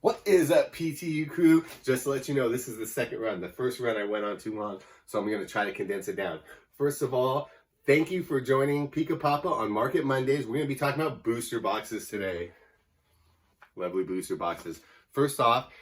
What is up, PTU crew? Just to let you know, this is the second run. The first run I went on too long, so I'm going to try to condense it down. First of all, thank you for joining Pika Papa on Market Mondays. We're going to be talking about booster boxes today. Lovely booster boxes. First off,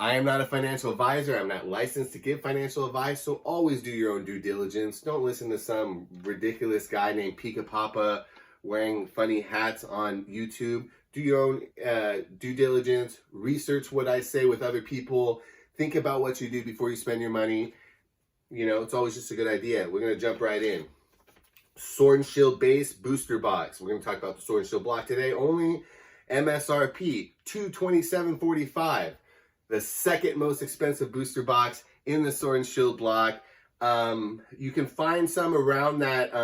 I am not a financial advisor. I'm not licensed to give financial advice, so always do your own due diligence. Don't listen to some ridiculous guy named Pika Papa wearing funny hats on YouTube. Do your own due diligence. Research what I say with other people. Think about what you do before you spend your money. You know, it's always just a good idea. We're going to jump right in. Sword and Shield base booster box. We're going to talk about the Sword and Shield block today. Only MSRP $227.45. The second most expensive booster box in the Sword and Shield block. You can find some around that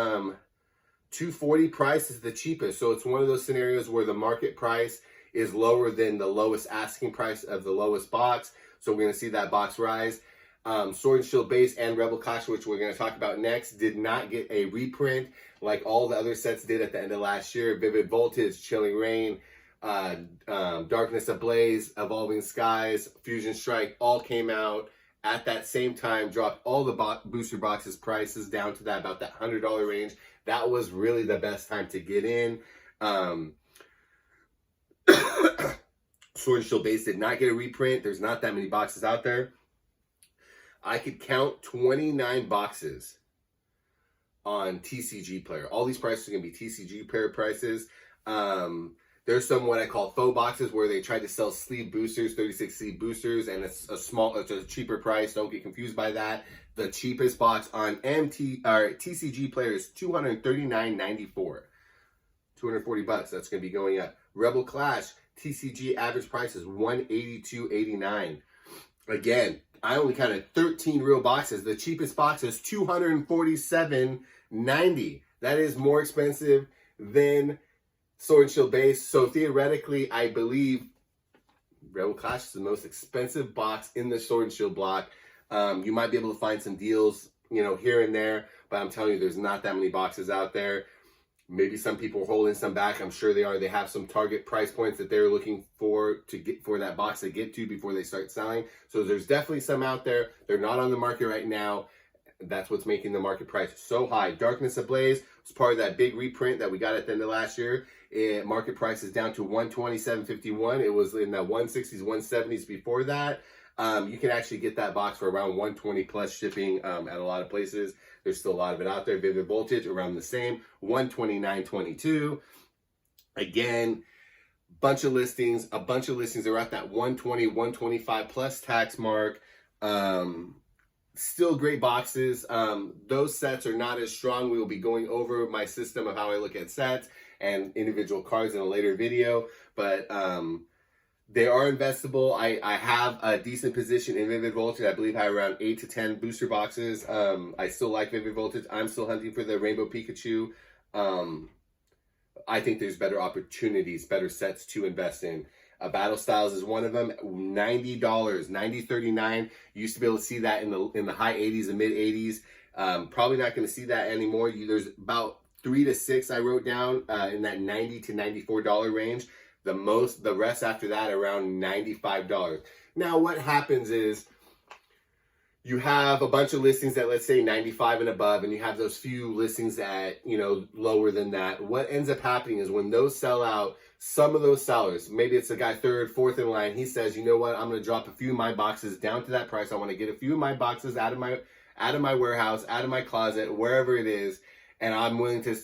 $240 price is the cheapest. So it's one of those scenarios where the market price is lower than the lowest asking price of the lowest box. So we're going to see that box rise. Sword and Shield base and Rebel Clash, which we're going to talk about next, did not get a reprint like all the other sets did at the end of last year. Vivid Voltage, Chilling Reign, Darkness Ablaze, Evolving Skies, Fusion Strike all came out at that same time, dropped all the booster boxes prices down to that about that $100 range. That was really the best time to get in. Sword and Shield base did not get a reprint. There's not that many boxes out there. I could count 29 boxes on TCG Player. All these prices are going to be TCG Player prices. There's some what I call faux boxes where they tried to sell sleeve boosters, 36 sleeve boosters, and it's a cheaper price. Don't get confused by that. The cheapest box on TCG Player is $239.94. $240 bucks. That's going to be going up. Rebel Clash TCG average price is $182.89. Again, I only counted 13 real boxes. The cheapest box is $247.90. That is more expensive than Sword and Shield base. So theoretically, I believe Rebel Clash is the most expensive box in the Sword and Shield block. You might be able to find some deals, you know, here and there, but I'm telling you, there's not that many boxes out there. Maybe some people are holding some back. I'm sure they are. They have some target price points that they're looking for to get for that box to get to before they start selling. So there's definitely some out there. They're not on the market right now. That's what's making the market price so high. Darkness Ablaze was part of that big reprint that we got at the end of last year. Market price is down to $127.51. It was in the 160s, 170s before that. You can actually get that box for around $120 plus shipping at a lot of places. There's still a lot of it out there. Vivid Voltage around the same, $129.22. Again, a bunch of listings are at that $120, $125 plus tax mark. Still great boxes. Those sets are not as strong. We will be going over my system of how I look at sets and individual cards in a later video, but they are investable. I have a decent position in Vivid Voltage. I believe I have around 8 to 10 booster boxes. I still like Vivid Voltage. I'm still hunting for the Rainbow Pikachu. I think there's better opportunities, better sets to invest in. Battle Styles is one of them. $90, $90.39. You used to be able to see that in the high 80s and mid 80s. Probably not going to see that anymore. There's about 3 to 6 I wrote down in that $90 to $94 range. The rest after that around $95. Now what happens is you have a bunch of listings that, let's say, 95 and above, and you have those few listings that, you know, lower than that. What ends up happening is when those sell out, some of those sellers, maybe it's a guy third, fourth in line, he says, you know what, I'm going to drop a few of my boxes down to that price. I want to get a few of my boxes out of my warehouse, out of my closet, wherever it is, and I'm willing to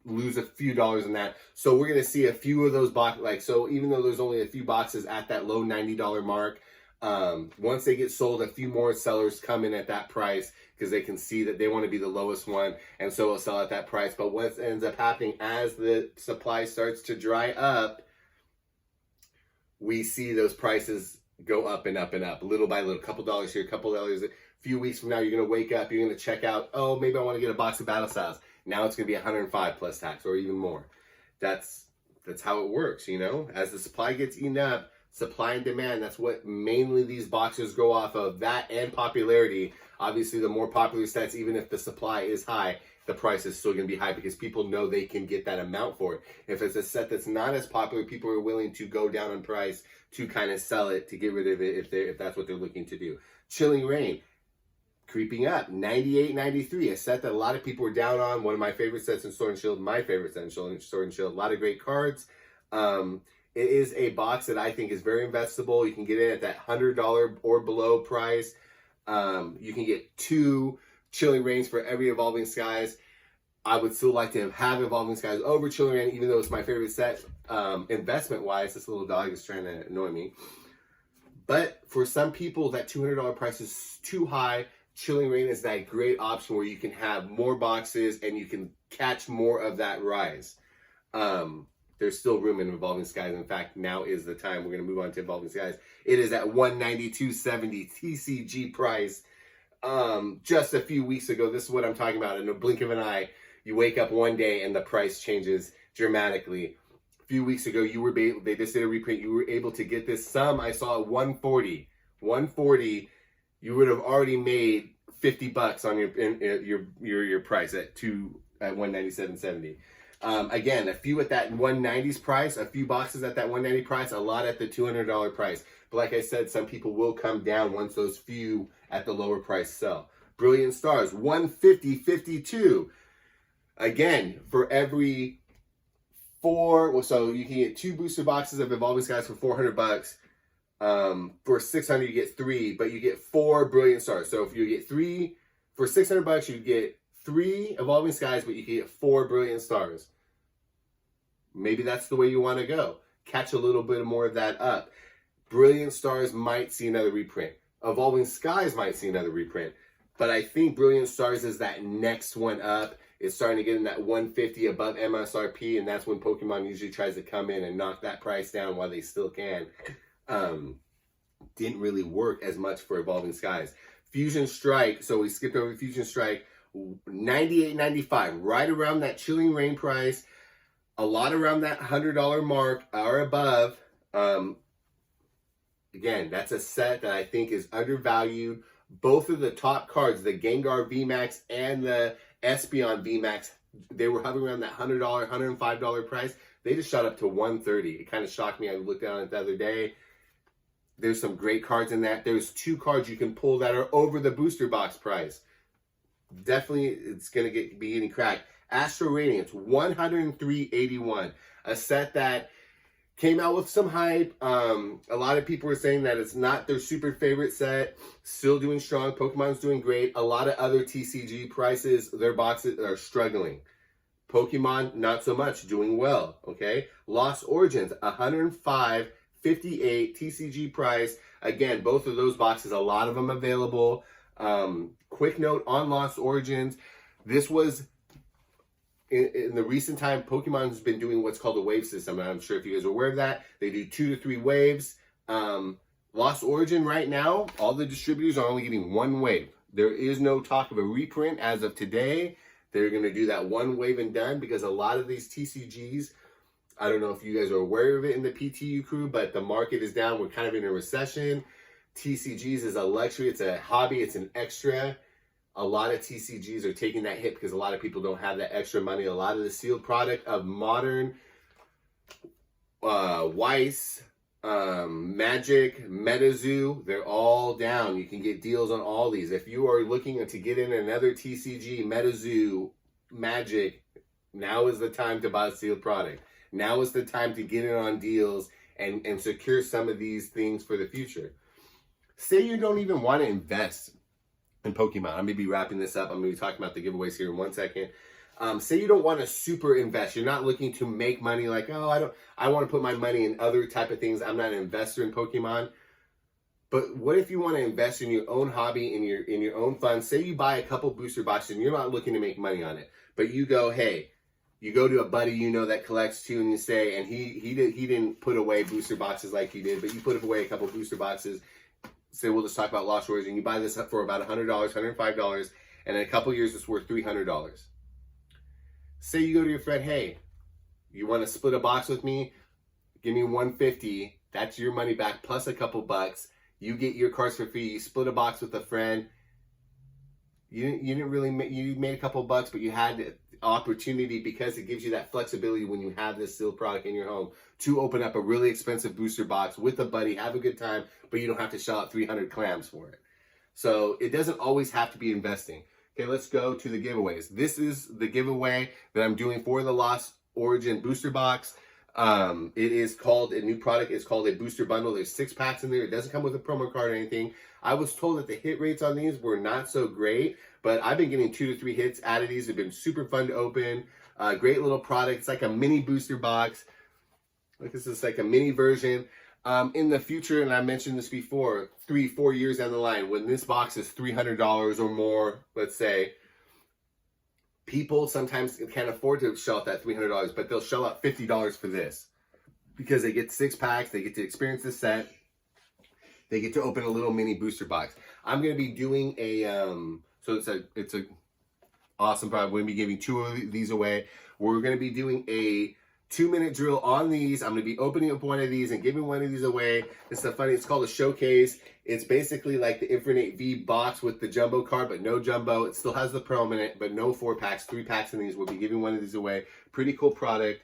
lose a few dollars in that. So we're going to see a few of those boxes. So even though there's only a few boxes at that low $90 mark, once they get sold, a few more sellers come in at that price because they can see that they want to be the lowest one, and so it'll sell at that price. But what ends up happening as the supply starts to dry up, we see those prices go up and up and up, little by little, couple dollars here, couple dollars. A few weeks from now, you're going to wake up, you're going to check out, oh, maybe I want to get a box of Battle Styles. Now it's going to be $105 plus tax or even more. That's how it works, you know. As the supply gets eaten up, supply and demand, that's what mainly these boxes go off of, that and popularity. Obviously, the more popular sets, even if the supply is high, the price is still going to be high because people know they can get that amount for it. If it's a set that's not as popular, people are willing to go down in price to kind of sell it, to get rid of it if that's what they're looking to do. Chilling Reign, creeping up, 98, 93, a set that a lot of people were down on. One of my favorite sets in Sword and Shield, my favorite set in Sword and Shield. A lot of great cards. It is a box that I think is very investable. You can get it at that $100 or below price. You can get 2 Chilling Reigns for every Evolving Skies. I would still like to have Evolving Skies over Chilling Reign, even though it's my favorite set investment-wise. This little dog is trying to annoy me. But for some people, that $200 price is too high. Chilling Reign is that great option where you can have more boxes and you can catch more of that rise. There's still room in Evolving Skies. In fact, now is the time. We're going to move on to Evolving Skies. It is at $192.70 TCG price. Just a few weeks ago, this is what I'm talking about. In a blink of an eye, you wake up one day and the price changes dramatically. A few weeks ago, they just did a reprint. You were able to get this. Some I saw at $140. $140. You would have already made $50 on your price at $197.70. Again, a few at that 190s price, a few boxes at that 190 price, a lot at the $200 price. But like I said, some people will come down once those few at the lower price sell. Brilliant Stars, $150.52. Again, for every 4, so you can get 2 booster boxes of Evolving Skies for $400. For $600, you get 3, but you get 4 Brilliant Stars. So if you get 3 for $600, you get 3 Evolving Skies, but you can get 4 Brilliant Stars. Maybe that's the way you want to go. Catch a little bit more of that up. Brilliant Stars might see another reprint. Evolving Skies might see another reprint. But I think Brilliant Stars is that next one up. It's starting to get in that 150 above MSRP, and that's when Pokemon usually tries to come in and knock that price down while they still can. Didn't really work as much for Evolving Skies. Fusion Strike, so we skipped over Fusion Strike, $98.95, right around that Chilling Reign price, a lot around that $100 mark or above. Again, that's a set that I think is undervalued. Both of the top cards, the Gengar VMAX and the Espeon VMAX, they were hovering around that $100, $105 price. They just shot up to $130. It kind of shocked me. I looked down it the other day. There's some great cards in that. There's 2 cards you can pull that are over the booster box price. Definitely, it's going to be getting cracked. Astro Radiance, $103.81. A set that came out with some hype. A lot of people were saying that it's not their super favorite set. Still doing strong. Pokemon's doing great. A lot of other TCG prices, their boxes are struggling. Pokemon, not so much, doing well. Okay. Lost Origins, $105.58 TCG price. Again, both of those boxes, a lot of them available. Quick note on Lost Origins. This was in the recent time, Pokemon's been doing what's called a wave system. I'm sure if you guys are aware of that. They do 2 to 3 waves. Lost Origin right now, all the distributors are only getting 1 wave. There is no talk of a reprint as of today. They're going to do that 1 wave and done because a lot of these TCGs, I don't know if you guys are aware of it in the PTU crew, but the market is down. We're kind of in a recession. TCGs is a luxury. It's a hobby. It's an extra. A lot of TCGs are taking that hit because a lot of people don't have that extra money. A lot of the sealed product of Modern, Weiss, Magic, MetaZoo, they're all down. You can get deals on all these. If you are looking to get in another TCG, MetaZoo, Magic, now is the time to buy sealed product. Now is the time to get in on deals and secure some of these things for the future. Say you don't even want to invest in Pokemon. I'm going to be wrapping this up. I'm going to be talking about the giveaways here in 1 second. Say you don't want to super invest. You're not looking to make money like, oh, I want to put my money in other type of things. I'm not an investor in Pokemon. But what if you want to invest in your own hobby, in your own fun? Say you buy a couple booster boxes and you're not looking to make money on it. But you go, hey, you go to a buddy you know that collects too, and you say, and he didn't put away booster boxes like you did, but you put away a couple booster boxes. Say we'll just talk about Lost Origin. You buy this up for about $100, $105, and in a couple years it's worth $300. Say you go to your friend, hey, you want to split a box with me? Give me $150. That's your money back plus a couple bucks. You get your cards for free. You split a box with a friend. You didn't really you made a couple bucks, but you had the opportunity, because it gives you that flexibility when you have this sealed product in your home, to open up a really expensive booster box with a buddy, have a good time, but you don't have to shell out 300 clams for it. So it doesn't always have to be investing. Okay, let's go to the giveaways. This is the giveaway that I'm doing for the Lost Origin booster box. It is called a new product. It's called a booster bundle. There's 6 packs in there. It doesn't come with a promo card or anything. I was told that the hit rates on these were not so great, but I've been getting 2 to 3 hits out of these. They've been super fun to open. Great little product. It's like a mini booster box. Like, this is like a mini version. In the future, and I mentioned this before, 3-4 years down the line, when this box is $300 or more, let's say, people sometimes can't afford to shell out that $300, but they'll shell out $50 for this, because they get 6 packs, they get to experience the set, they get to open a little mini booster box. I'm going to be doing a, so it's a awesome product. We're going to be giving 2 of these away. We're going to be doing a 2-minute drill on these. I'm going to be opening up one of these and giving one of these away. It's so funny. It's called a showcase. It's basically like the Infinite V box with the jumbo card, but no jumbo. It still has the Pro in it, but no 4 packs, 3 packs in these. We'll be giving one of these away. Pretty cool product.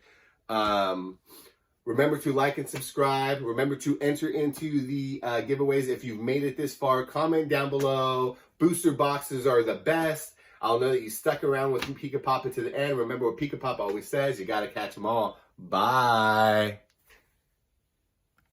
Remember to like and subscribe. Remember to enter into the giveaways. If you've made it this far, comment down below. Booster boxes are the best. I'll know that you stuck around with Pika Papa to the end. Remember what Pika Papa always says, you got to catch them all. Bye.